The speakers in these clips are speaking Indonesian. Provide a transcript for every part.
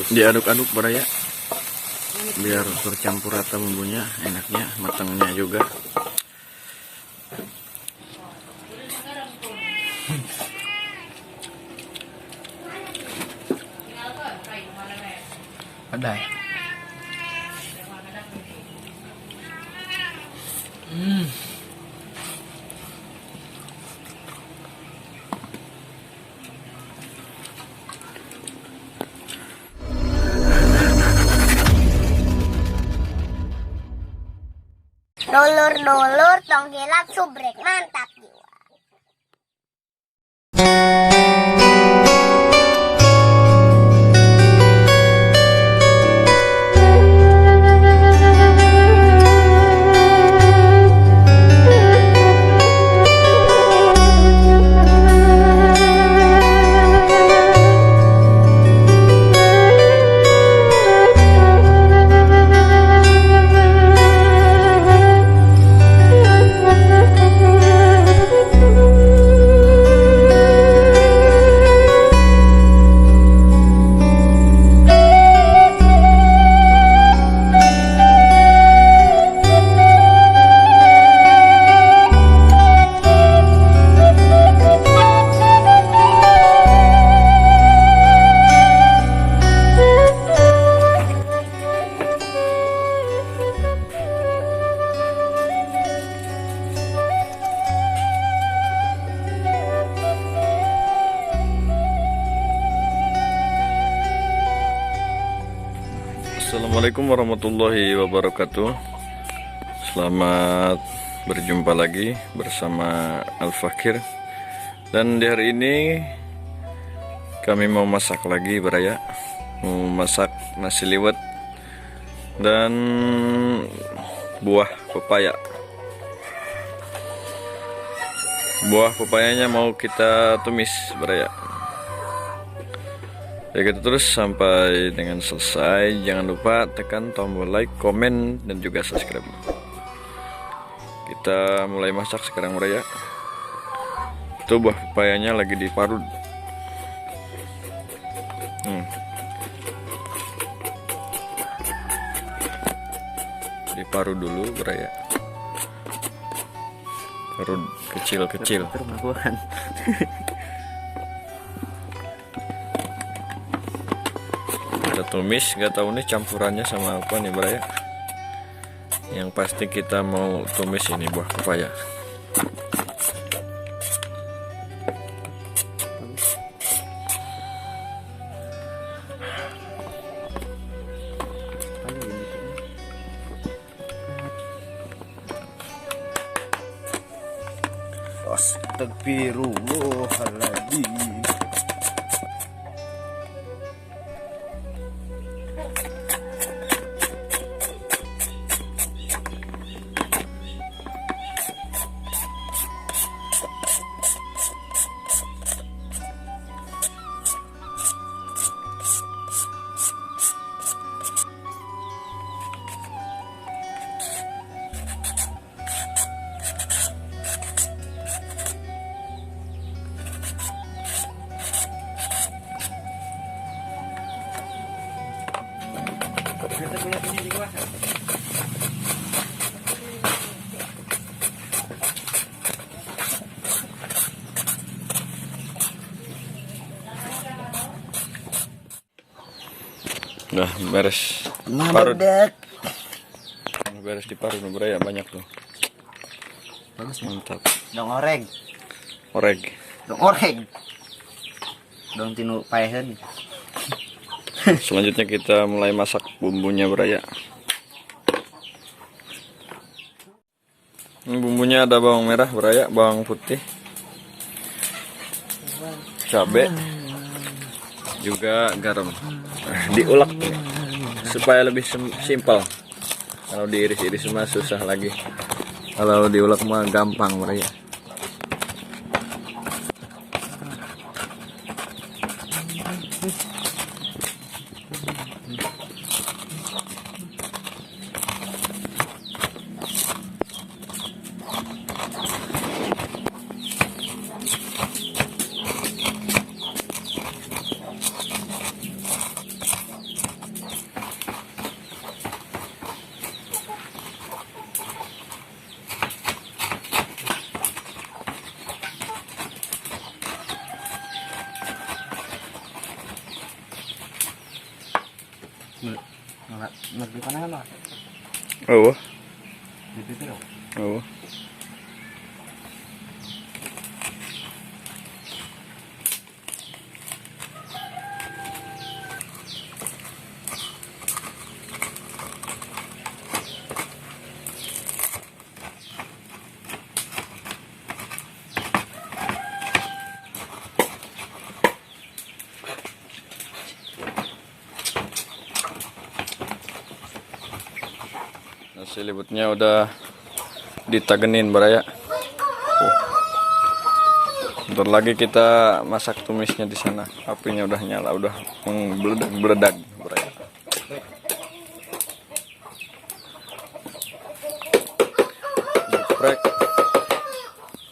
Diaduk-aduk Baraya biar bercampur rata bumbunya, enaknya, matangnya juga. Ada. Dulur-dulur tongkilat subrek mantap jiwa. Assalamualaikum warahmatullahi wabarakatuh. Selamat berjumpa lagi bersama Al-Fakir. Dan di hari ini kami mau masak lagi Baraya. Mau masak nasi liwet dan buah pepaya. Buah pepayanya mau kita tumis Baraya. Ya gitu terus sampai dengan selesai. Jangan lupa tekan tombol like, komen, dan juga subscribe. Kita mulai masak sekarang Baraya. Itu buah pepayanya lagi diparut. Diparut dulu Baraya. Parut kecil-kecil. Kita tumis, nggak tahu nih campurannya sama apa nih Baraya. Yang pasti kita mau tumis ini buah pepaya. Astagfirullahaladzim. Nah, beres parut. Beres diparut Baraya, banyak tuh. Bagus, mantap. Dong oreg. Dong oreg. Dong tinu paeheun. Selanjutnya kita mulai masak bumbunya Baraya. Bumbunya ada bawang merah Baraya, bawang putih, cabai, juga garam. Diulek supaya lebih simpel. Kalau diiris-iris mah susah lagi. Kalau diulek mah gampang Baraya. Di mana kan? Oh. Di situ. Oh. Nasi liwetnya udah ditagenin baraya. Bentar lagi kita masak tumisnya di sana. Apinya udah nyala, udah menggeledak baraya. Geprek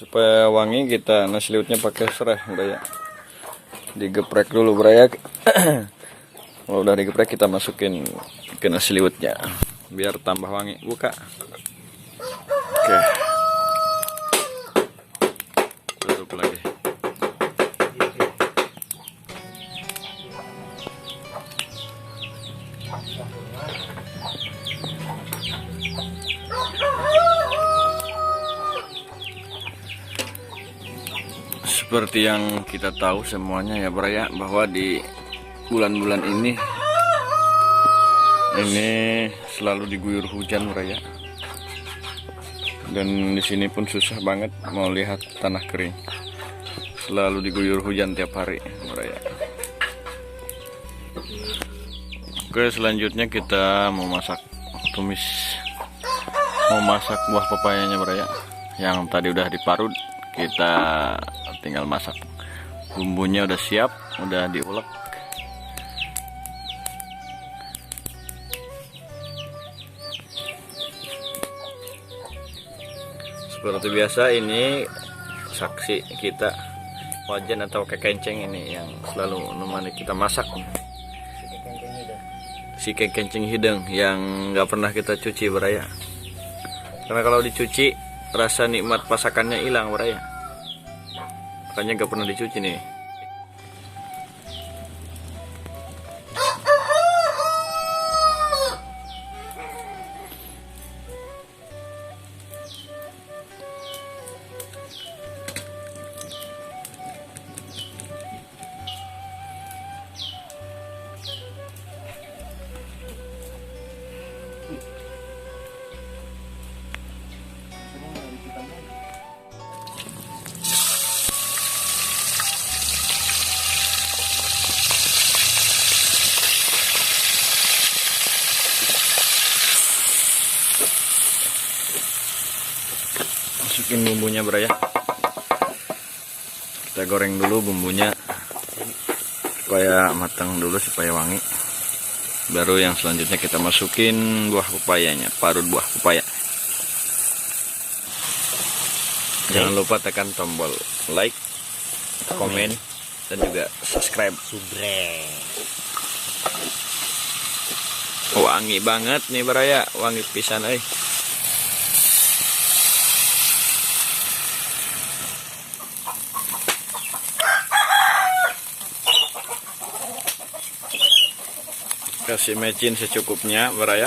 supaya wangi, kita nasi liwetnya pakai serai baraya. Digeprek dulu baraya. Kalau udah digeprek kita masukin ke nasi liwetnya biar tambah wangi. Buka. Oke. Tutup lagi. Seperti yang kita tahu semuanya ya baraya, bahwa di bulan-bulan ini selalu diguyur hujan baraya. Dan di sini pun susah banget mau lihat tanah kering. Selalu diguyur hujan tiap hari baraya. Oke, selanjutnya kita mau masak tumis. Mau masak buah pepayanya baraya. Yang tadi udah diparut, kita tinggal masak. Bumbunya udah siap, udah diulek. Seperti biasa, ini saksi kita wajan atau kekenceng ini yang selalu menemani kita masak. Si kekenceng hidung yang nggak pernah kita cuci baraya. Karena kalau dicuci rasa nikmat masakannya hilang baraya. Makanya nggak pernah dicuci nih. Masukin bumbunya baraya. Kita goreng dulu bumbunya supaya matang dulu, supaya wangi. Baru yang selanjutnya kita masukin buah pepayanya, parut buah pepaya. Jangan lupa tekan tombol like, komen, dan juga subscribe. Wangi banget nih baraya, wangi pisan . Kasih mecin secukupnya baraya.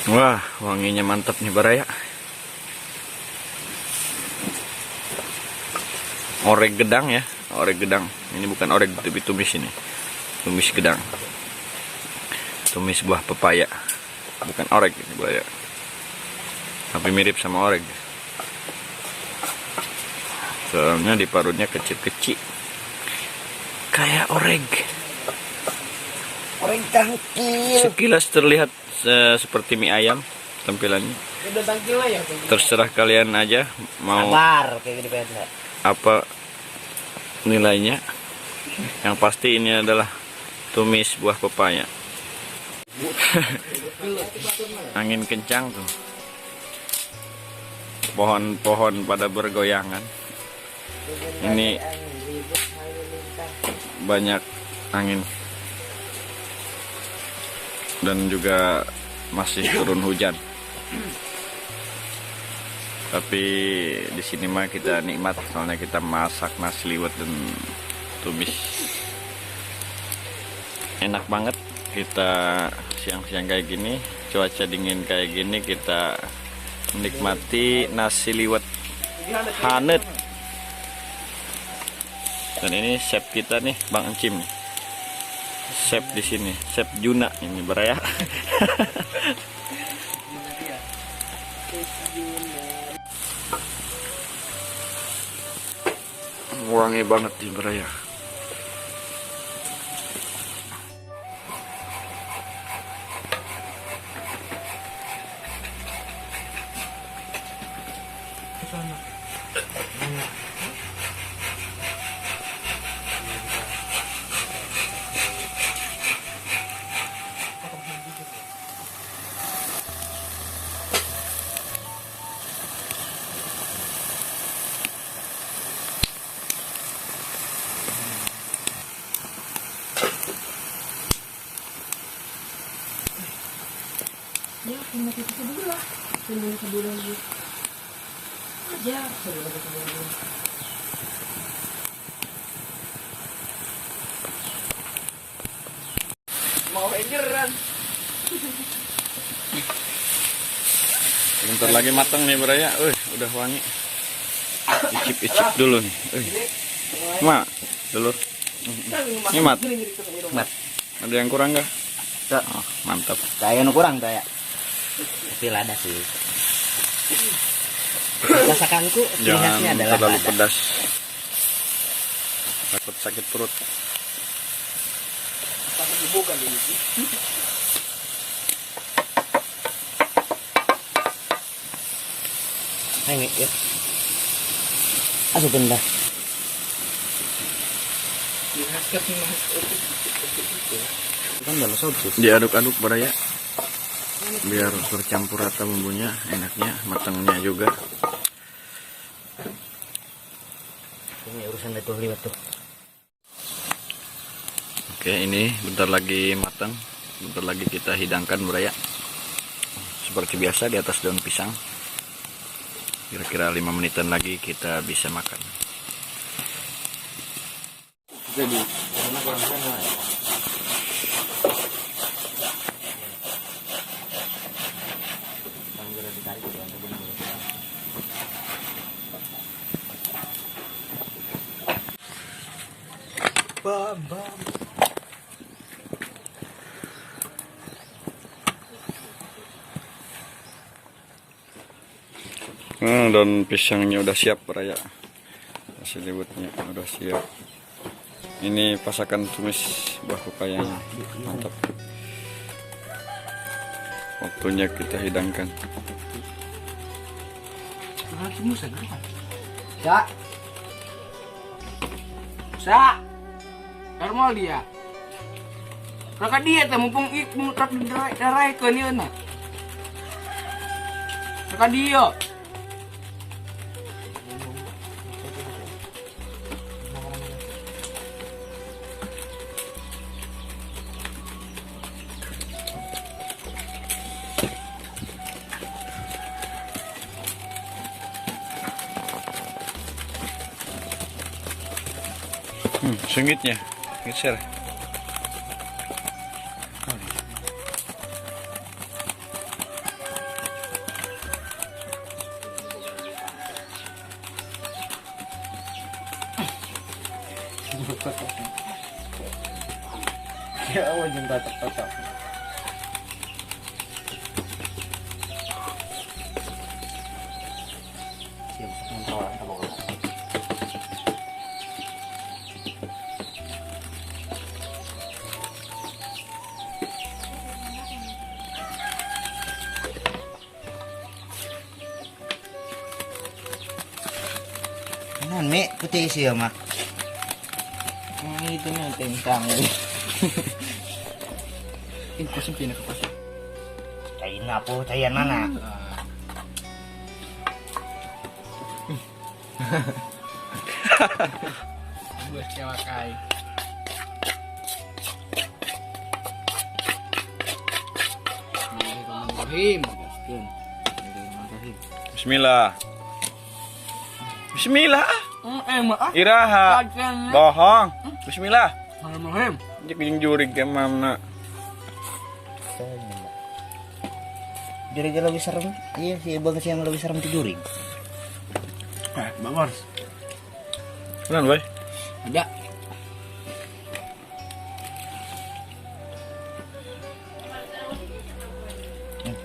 Wah, wanginya mantap nih baraya. Oreg gedang ya, oreg gedang. Ini bukan oreg tapi tumis ini. Tumis gedang. Tumis buah pepaya. Bukan oreg ini baraya. Tapi mirip sama oreg. Soalnya diparutnya kecil-kecil. Kayak oreg. Goreng tangkil. Sekilas terlihat seperti mie ayam tampilannya. Udah tangkil lah ya. Terserah kalian aja mau Sabar kayak gini pengen. apa nilainya. Yang pasti ini adalah tumis buah pepaya. Angin kencang tuh. Pohon-pohon pada bergoyangan. Ini banyak angin. Dan juga masih turun hujan. Tapi di sini mah kita nikmat soalnya kita masak nasi liwet dan tumis. Enak banget kita siang-siang kayak gini, cuaca dingin kayak gini kita menikmati nasi liwet hangat. Dan ini chef kita nih, Bang Encim nih. Chef di sini, Chef Juna ini beraya. Wangi banget di beraya. Ya, cuma itu sebulan. Cuma sebulan gitu. Aja, sebulan. Mau enjeran. Bentar lagi matang nih beraya. Udah wangi. Icip-icip dulu nih. Mak, dulu. Ini mat. Ada yang kurang nggak? Oh, mantap. Kayak kurang kayak. Tapi lada sih. Masakanku Jangan khasnya adalah terlalu lada. pedas. Takut sakit perut. Ini ya. Asup benda. Kan dalam sosis. Diaduk-aduk beraya. Biar bercampur rata bumbunya, enaknya, matangnya juga. Ini urusan itu liwat tuh. Oke, ini bentar lagi matang. Bentar lagi kita hidangkan beraya. Seperti biasa di atas daun pisang. Kira-kira 5 menitan lagi kita bisa makan. Jadi, Daun pisangnya udah siap beraya. Nasi liwetnya udah siap. Ini pasakan tumis buah pepayanya. Mantap. Waktunya kita hidangkan. Sa. Sa. Normal dia. Raka dia teh mumpung ikmu tak darai ke nieu na. Raka dia. Sengitnya, geser. ya Allah jangan tatak-tatak. Siap, mentolan sama orang. Mi, putih isi ya, Mak. Itu nih tentang. Ini kosong pindah ke pasar. Cain apa? Cain mana? Buat cewek kai. Bismillahirrahmanirrahim. Bismillah. Bismillah. Maaf. Iraha. Bohong. Bismillah. Bismillahirrahmanirrahim. Jek jeung jurig ke mamna. Jurig lebih serem. Iya, si Bang yang lebih serem itu jurig. Bagus. Benar, boy. Ada.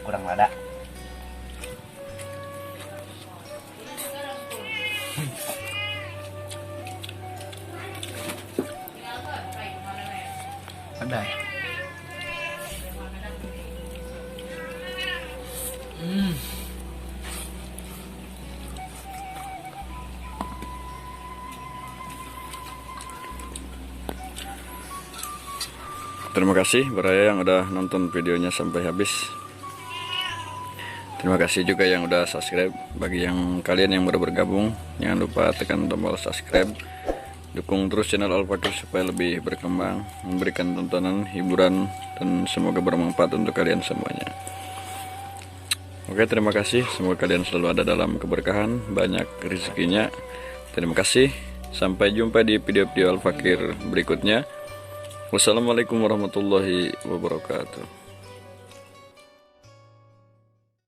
Kurang lada. Ada. Terima kasih Baraya yang udah nonton videonya sampai habis. Terima kasih juga yang udah subscribe. Bagi yang kalian yang baru bergabung, jangan lupa tekan tombol subscribe. Dukung terus channel Al-Fakir supaya lebih berkembang, memberikan tontonan, hiburan, dan semoga bermanfaat untuk kalian semuanya. Oke, terima kasih. Semoga kalian selalu ada dalam keberkahan, banyak rezekinya. Terima kasih. Sampai jumpa di video-video Al-Fakir berikutnya. Wassalamualaikum warahmatullahi wabarakatuh.